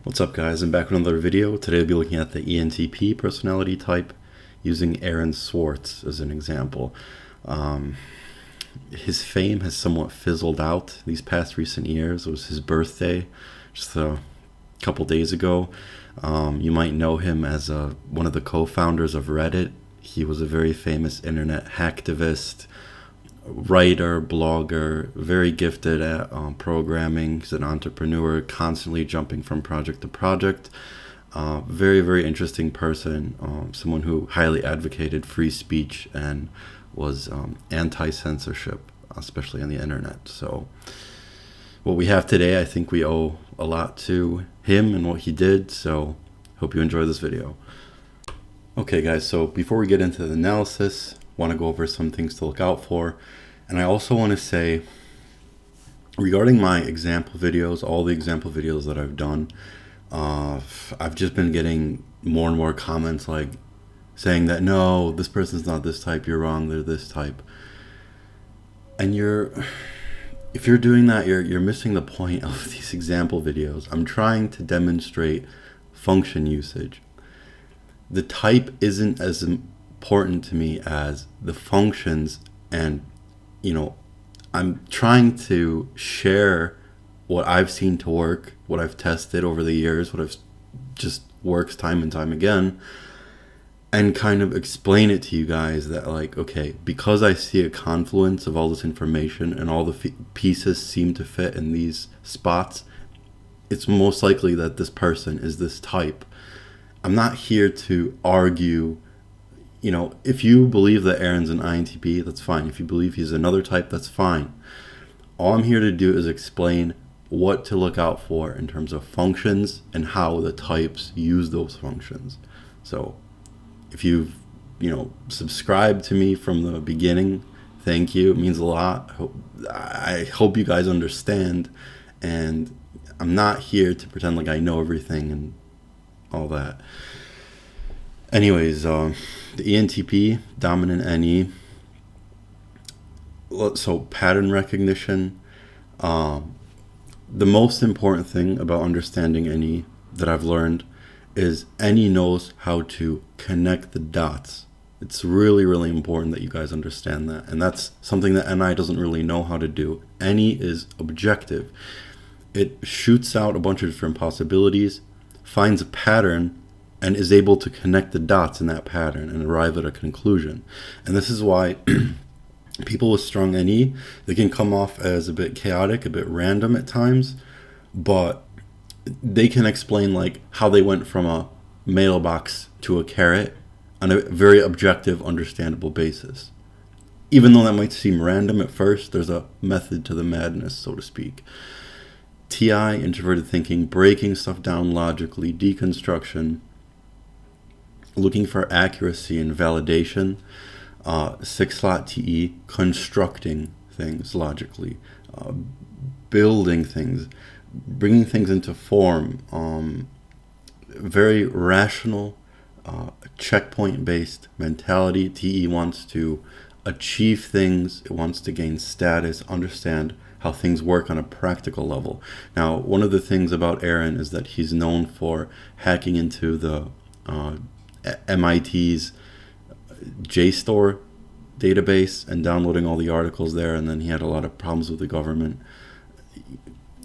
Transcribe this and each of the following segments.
What's up, guys? I'm back with another video. Today we'll be looking at the ENTP personality type using Aaron Swartz as an example. His fame has somewhat fizzled out these past recent years. It was his birthday just a couple days ago. You might know him as one of the co-founders of Reddit. He was a very famous internet hacktivist, writer, blogger, very gifted at programming. He's an entrepreneur, constantly jumping from project to project. Very, very interesting person. Someone who highly advocated free speech and was anti-censorship, especially on the internet. So what we have today, I think we owe a lot to him and what he did. So hope you enjoy this video. Okay, guys, so before we get into the analysis, want to go over some things to look out for. And I also want to say, regarding my example videos, all the example videos that I've done, I've just been getting more and more comments like saying that, no, this person's not this type, you're wrong, they're this type. And if you're doing that, you're missing the point of these example videos. I'm trying to demonstrate function usage. The type isn't as important to me as the functions, and I'm trying to share what I've seen to work, what I've tested over the years, what I've just works time and time again, and kind of explain it to you guys that, like, okay, because I see a confluence of all this information and all the pieces seem to fit in these spots, it's most likely that this person is this type. I'm not here to argue. If you believe that Aaron's an INTP, that's fine. If you believe he's another type, that's fine. All I'm here to do is explain what to look out for in terms of functions and how the types use those functions. So if you've, subscribed to me from the beginning, thank you. It means a lot. I hope you guys understand. And I'm not here to pretend like I know everything and all that. Anyways, the ENTP, dominant NE. So pattern recognition. The most important thing about understanding NE that I've learned is NE knows how to connect the dots. It's really, really important that you guys understand that. And that's something that NI doesn't really know how to do. NE is objective. It shoots out a bunch of different possibilities, finds a pattern, and is able to connect the dots in that pattern and arrive at a conclusion. And this is why people with strong NE, they can come off as a bit chaotic, a bit random at times, but they can explain like how they went from a mailbox to a carrot on a very objective, understandable basis. Even though that might seem random at first, there's a method to the madness, so to speak. TI, introverted thinking, breaking stuff down logically, deconstruction, looking for accuracy and validation. 6-slot TE, constructing things logically, building things, bringing things into form, very rational, checkpoint-based mentality. TE wants to achieve things, it wants to gain status, understand how things work on a practical level. Now, one of the things about Aaron is that he's known for hacking into the MIT's JSTOR database and downloading all the articles there, and then he had a lot of problems with the government.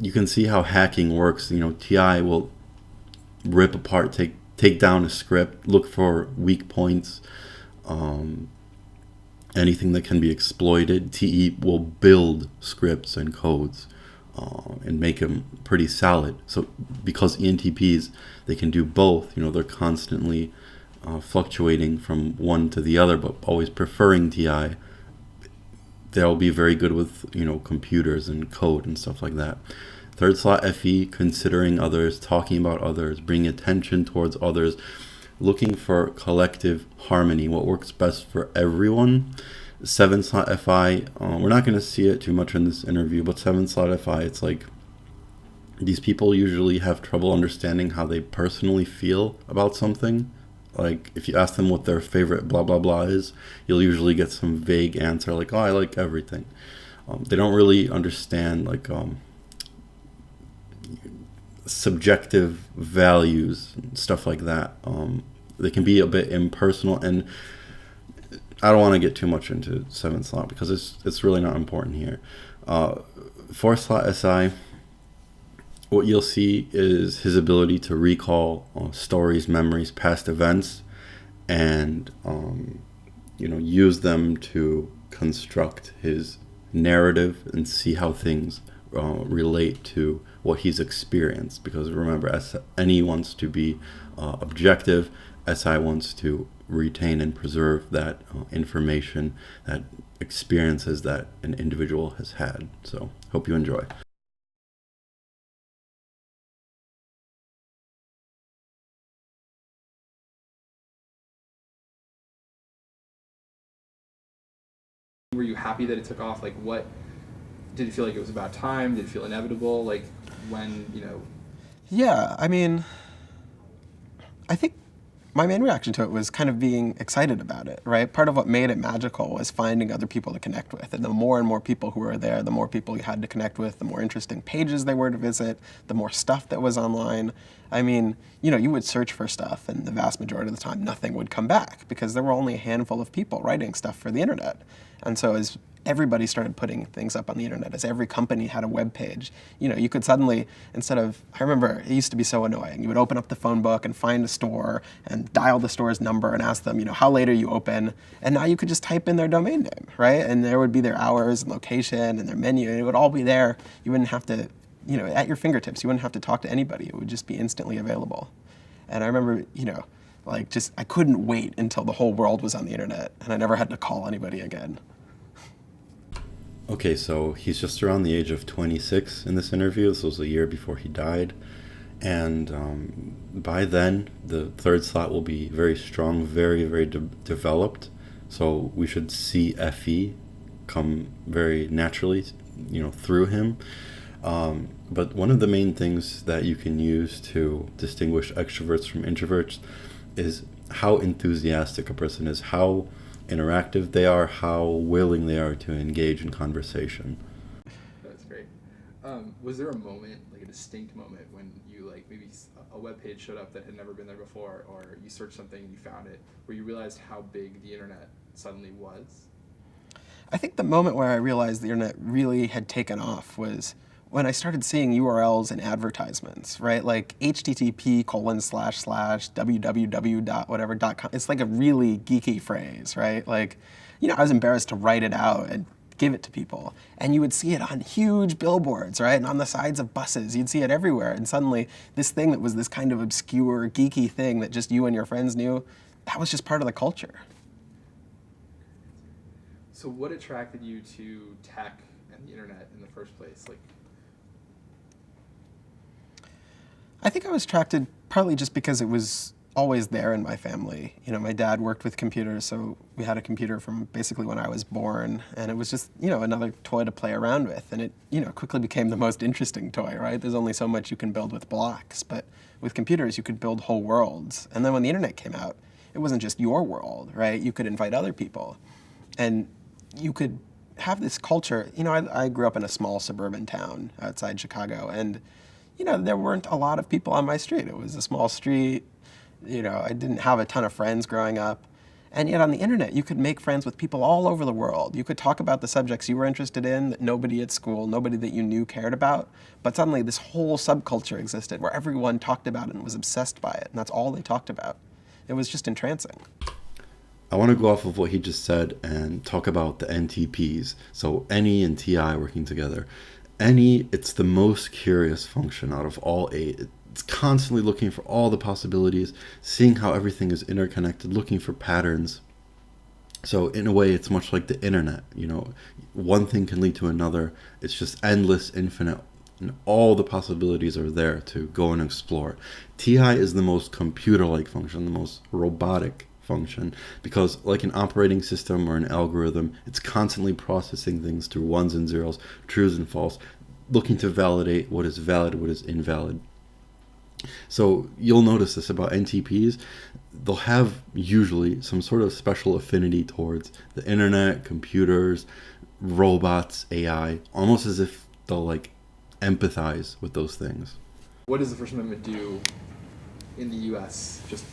You can see how hacking works. TI will rip apart, take down a script, look for weak points, anything that can be exploited. TE will build scripts and codes and make them pretty solid. So because ENTPs, they can do both, they're constantly fluctuating from one to the other, but always preferring TI. They'll be very good with computers and code and stuff like that. 3rd slot FE, considering others, talking about others, bringing attention towards others, looking for collective harmony, what works best for everyone. 7th slot FI, we're not going to see it too much in this interview, but 7th slot FI, it's like these people usually have trouble understanding how they personally feel about something. Like, if you ask them what their favorite blah blah blah is, you'll usually get some vague answer like, oh, I like everything. They don't really understand, like, subjective values, stuff like that. They can be a bit impersonal, and I don't want to get too much into seventh slot because it's really not important here. Fourth slot SI, what you'll see is his ability to recall stories, memories, past events, and use them to construct his narrative and see how things relate to what he's experienced. Because remember, NE wants to be objective, SI wants to retain and preserve that information, that experiences that an individual has had. So hope you enjoy. Were you happy that it took off? Like, what did it feel like it was about time? Did it feel inevitable? Like, when. Yeah, I mean, I think my main reaction to it was kind of being excited about it, right? Part of what made it magical was finding other people to connect with. And the more and more people who were there, the more people you had to connect with, the more interesting pages they were to visit, the more stuff that was online. I mean, you would search for stuff, and the vast majority of the time, nothing would come back because there were only a handful of people writing stuff for the internet. And so as everybody started putting things up on the internet, as every company had a web page, you could suddenly, I remember it used to be so annoying. You would open up the phone book and find a store and dial the store's number and ask them, how late are you open? And now you could just type in their domain name, right? And there would be their hours and location and their menu, and it would all be there. You wouldn't have to, at your fingertips. You wouldn't have to talk to anybody. It would just be instantly available. And I remember, I couldn't wait until the whole world was on the internet and I never had to call anybody again. Okay, so he's just around the age of 26 in this interview. This was a year before he died. And by then, the third slot will be very strong, very, very developed. So we should see FE come very naturally, through him. But one of the main things that you can use to distinguish extroverts from introverts is how enthusiastic a person is, how interactive they are, how willing they are to engage in conversation. That's great. Was there a moment, like a distinct moment, when you maybe a web page showed up that had never been there before, or you searched something and you found it, where you realized how big the internet suddenly was? I think the moment where I realized the internet really had taken off was when I started seeing URLs in advertisements, right? Like http://www.whatever.com. It's like a really geeky phrase, right? Like, I was embarrassed to write it out and give it to people. And you would see it on huge billboards, right? And on the sides of buses. You'd see it everywhere. And suddenly, this thing that was this kind of obscure, geeky thing that just you and your friends knew, that was just part of the culture. So what attracted you to tech and the internet in the first place? I think I was attracted partly just because it was always there in my family. My dad worked with computers, so we had a computer from basically when I was born, and it was just, another toy to play around with. And it, quickly became the most interesting toy, right? There's only so much you can build with blocks, but with computers, you could build whole worlds. And then when the internet came out, it wasn't just your world, right? You could invite other people, and you could have this culture. I grew up in a small suburban town outside Chicago, and there weren't a lot of people on my street. It was a small street. I didn't have a ton of friends growing up. And yet on the internet, you could make friends with people all over the world. You could talk about the subjects you were interested in that nobody at school, nobody that you knew cared about. But suddenly this whole subculture existed where everyone talked about it and was obsessed by it. And that's all they talked about. It was just entrancing. I want to go off of what he just said and talk about the NTPs. So NE and TI working together. NE, it's the most curious function out of all eight. It's constantly looking for all the possibilities, seeing how everything is interconnected, looking for patterns. So in a way, it's much like the internet. One thing can lead to another. It's just endless, infinite, and all the possibilities are there to go and explore. TI is the most computer-like function, the most robotic function, because like an operating system or an algorithm, it's constantly processing things through ones and zeros, trues and false, looking to validate what is valid, what is invalid. So you'll notice this about NTPs. They'll have usually some sort of special affinity towards the internet, computers, robots, AI, almost as if they'll empathize with those things. What does the First Amendment do in the U.S. just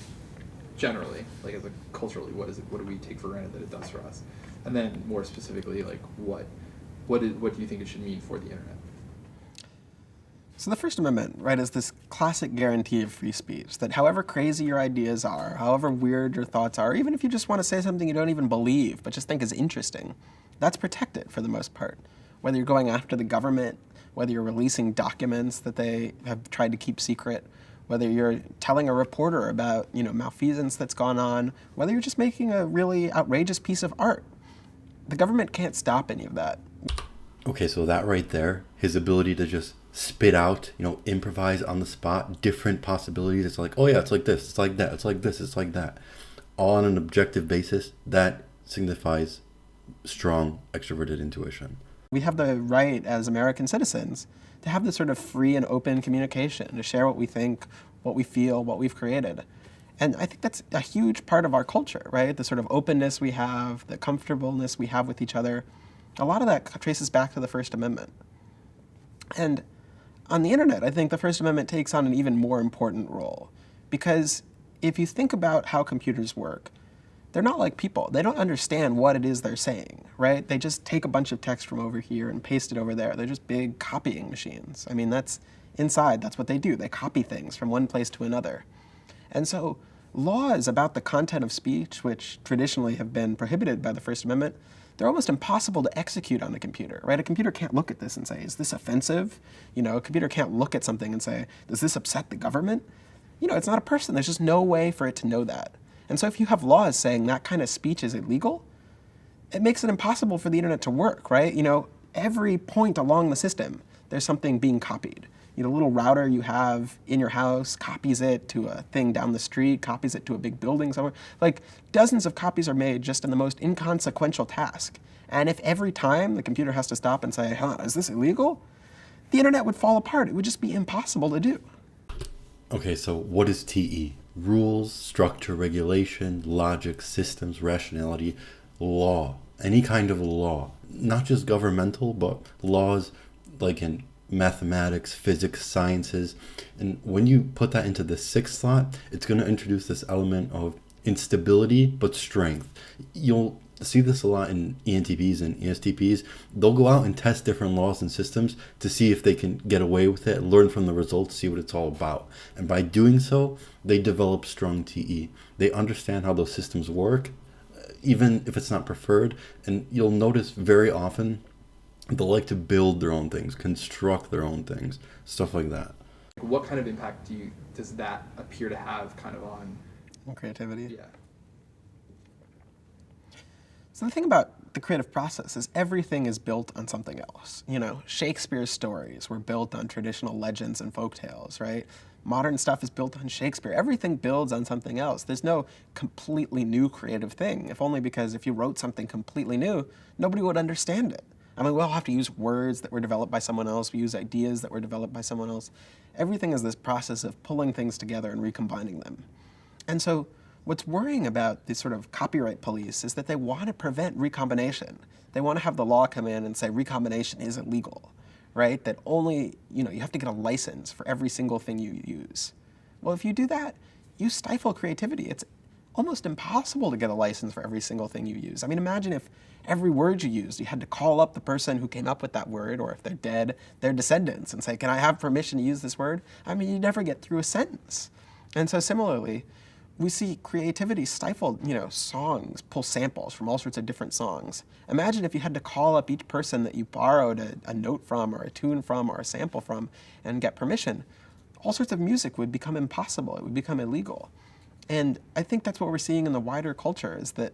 generally, like as a culturally? What is it? What do we take for granted that it does for us? And then more specifically, like what do you think it should mean for the internet? So the First Amendment, right, is this classic guarantee of free speech that however crazy your ideas are, however weird your thoughts are, even if you just want to say something you don't even believe but just think is interesting, that's protected for the most part. Whether you're going after the government, whether you're releasing documents that they have tried to keep secret, whether you're telling a reporter about, malfeasance that's gone on, whether you're just making a really outrageous piece of art, the government can't stop any of that. Okay, so that right there, his ability to just spit out, improvise on the spot, different possibilities. It's like, oh yeah, it's like this, it's like that, it's like this, it's like that. All on an objective basis, that signifies strong extroverted intuition. We have the right as American citizens to have this sort of free and open communication, to share what we think, what we feel, what we've created. And I think that's a huge part of our culture, right? The sort of openness we have, the comfortableness we have with each other. A lot of that traces back to the First Amendment. And on the internet, I think the First Amendment takes on an even more important role. Because if you think about how computers work, they're not like people. They don't understand what it is they're saying, right? They just take a bunch of text from over here and paste it over there. They're just big copying machines. I mean, that's what they do. They copy things from one place to another. And so laws about the content of speech, which traditionally have been prohibited by the First Amendment, they're almost impossible to execute on a computer, right? A computer can't look at this and say, is this offensive? A computer can't look at something and say, does this upset the government? It's not a person. There's just no way for it to know that. And so if you have laws saying that kind of speech is illegal, it makes it impossible for the internet to work, right? Every point along the system, there's something being copied. The little router you have in your house copies it to a thing down the street, copies it to a big building somewhere. Like dozens of copies are made just in the most inconsequential task. And if every time the computer has to stop and say, is this illegal? The internet would fall apart. It would just be impossible to do. Okay, so what is TE? Rules, structure, regulation, logic, systems, rationality, law. Any kind of law. Not just governmental, but laws like in mathematics, physics, sciences. And when you put that into the sixth slot, it's going to introduce this element of instability but strength. You'll see this a lot in ENTPs and ESTPs. They'll go out and test different laws and systems to see if they can get away with it, learn from the results, see what it's all about. And by doing so, they develop strong TE. They understand how those systems work, even if it's not preferred. And you'll notice very often they'll like to build their own things, construct their own things, stuff like that. What kind of impact does that appear to have kind of on creativity? Yeah. So the thing about the creative process is everything is built on something else. Shakespeare's stories were built on traditional legends and folktales, right? Modern stuff is built on Shakespeare. Everything builds on something else. There's no completely new creative thing, if only because if you wrote something completely new, nobody would understand it. I mean, we all have to use words that were developed by someone else. We use ideas that were developed by someone else. Everything is this process of pulling things together and recombining them. And so what's worrying about this sort of copyright police is that they want to prevent recombination. They want to have the law come in and say recombination is illegal, right? That only, you have to get a license for every single thing you use. Well, if you do that, you stifle creativity. It's almost impossible to get a license for every single thing you use. I mean, imagine if every word you used, you had to call up the person who came up with that word, or if they're dead, their descendants, and say, can I have permission to use this word? I mean, you never get through a sentence. And so similarly, we see creativity stifled, songs, pull samples from all sorts of different songs. Imagine if you had to call up each person that you borrowed a note from, or a tune from, or a sample from, and get permission. All sorts of music would become impossible. It would become illegal. And I think that's what we're seeing in the wider culture, is that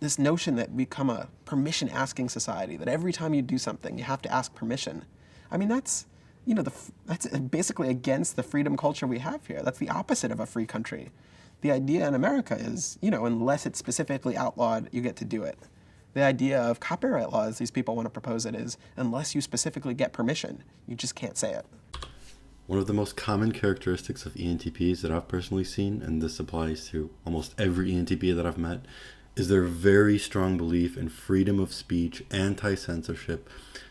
this notion that we become a permission-asking society, that every time you do something, you have to ask permission. I mean, that's basically against the freedom culture we have here. That's the opposite of a free country. The idea in America is, unless it's specifically outlawed, you get to do it. The idea of copyright laws, these people want to propose it, is unless you specifically get permission, you just can't say it. One of the most common characteristics of ENTPs that I've personally seen, and this applies to almost every ENTP that I've met, is their very strong belief in freedom of speech, anti-censorship,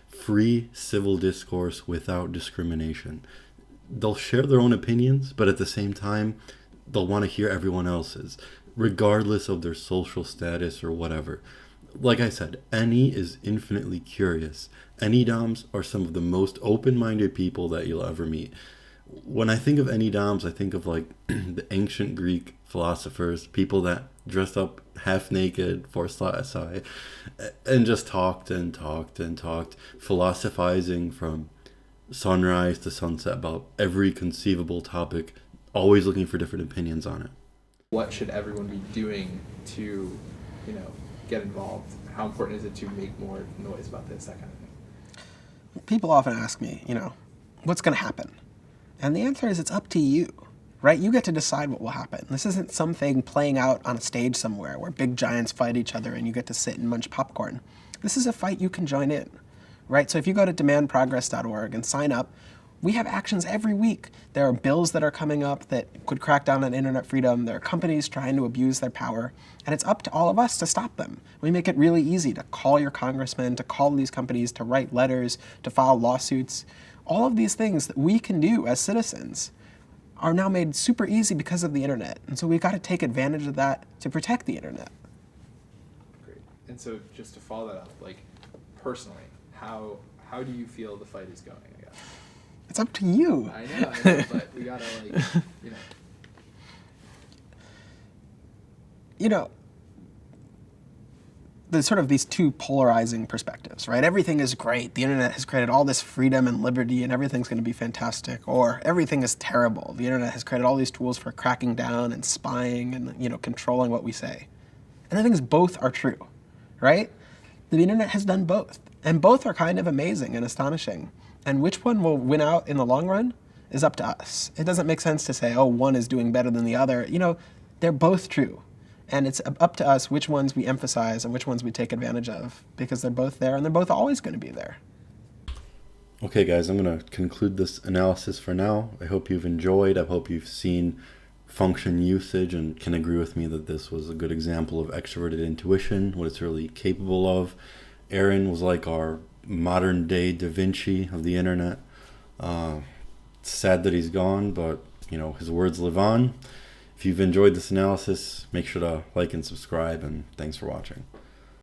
free civil discourse without discrimination. they'll share their own opinions, but at the same time, they'll want to hear everyone else's, regardless of their social status or whatever. Like I said, any is infinitely curious. Any doms are some of the most open-minded people that you'll ever meet. When I think of any doms, I think of like the ancient Greek philosophers, people that dressed up half naked for SI and just talked and talked and talked, philosophizing from sunrise to sunset about every conceivable topic, always looking for different opinions on it. What should everyone be doing to, get involved? How important is it to make more noise about this, that kind of thing? People often ask me, what's going to happen? And the answer is it's up to you, right? You get to decide what will happen. This isn't something playing out on a stage somewhere where big giants fight each other and you get to sit and munch popcorn. This is a fight you can join in, right? So if you go to demandprogress.org and sign up, we have actions every week. There are bills that are coming up that could crack down on internet freedom. There are companies trying to abuse their power. And it's up to all of us to stop them. We make it really easy to call your congressman, to call these companies, to write letters, to file lawsuits. All of these things that we can do as citizens are now made super easy because of the internet. And so we've got to take advantage of that to protect the internet. Great. And so just to follow that up, like personally, how do you feel the fight is going, I guess? It's up to you. I know, but we gotta There's sort of these two polarizing perspectives, right? Everything is great. The internet has created all this freedom and liberty and everything's going to be fantastic. Or everything is terrible. The internet has created all these tools for cracking down and spying and, controlling what we say. And I think both are true, right? The internet has done both. And both are kind of amazing and astonishing. And which one will win out in the long run is up to us. It doesn't make sense to say, oh, one is doing better than the other. They're both true. And it's up to us which ones we emphasize and which ones we take advantage of, because they're both there and they're both always going to be there. Okay, guys, I'm going to conclude this analysis for now. I hope you've enjoyed. I hope you've seen function usage and can agree with me that this was a good example of extroverted intuition, what it's really capable of. Aaron was like our modern day Da Vinci of the internet. It's sad that he's gone, but his words live on. If you've enjoyed this analysis, make sure to like and subscribe, and thanks for watching.